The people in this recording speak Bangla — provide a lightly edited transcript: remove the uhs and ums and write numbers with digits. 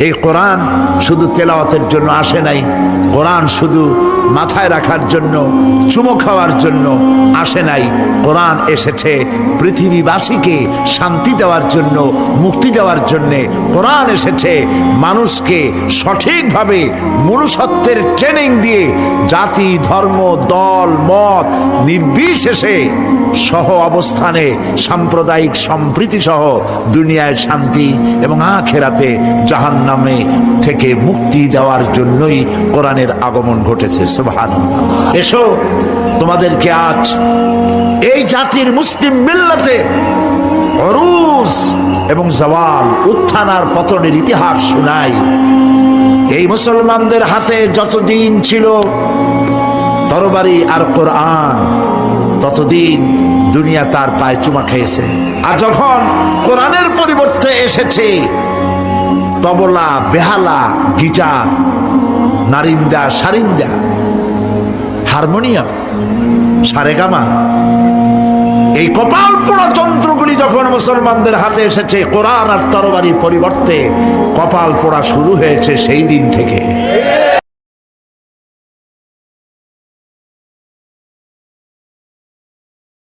এই কোরআন শুধু তেলাওয়াতের জন্য আসে নাই, কোরআন শুধু মাথায় রাখার জন্য, চুমো খাওয়ার জন্য আসে নাই। কোরআন এসেছে পৃথিবীবাসীকে শান্তি দেওয়ার জন্য, মুক্তি দেওয়ার জন্যে। কোরআন এসেছে মানুষকে সঠিকভাবে মনুষ্যত্বের ট্রেনিং দিয়ে জাতি, ধর্ম, দল, মত নির্বিশেষে সহ অবস্থানে সাম্প্রদায়িক সম্প্রীতি সহ দুনিয়ায় শান্তি এবং আখিরাতে জাহান্নামে থেকে মুক্তি দেওয়ার জন্যই কোরআনের আগমন ঘটেছে। সুবহানাল্লাহ। এসো তোমাদেরকে আজ এই জাতির মুসলিম মিল্লাতে অরুজ এবং জওয়াল, উত্থান আর পতনের ইতিহাস শোনাই। এই মুসলমানদের হাতে যতদিন ছিল তরবারি আর কোরআন, ততদিন দুনিয়া তার পায়ে চুমা খেয়েছে। আর যখন কোরআনের পরিবর্তে এসেছে তবলা, বেহালা, গিটার, নারিন্দা, সারিন্দা, হারমোনিয়াম, সারেগামা, এই কপাল পোড়া যন্ত্রগুলি যখন মুসলমানদের হাতে এসেছে, কোরআন আর তরবারির পরিবর্তে কপাল পোড়া শুরু হয়েছে সেই দিন থেকে।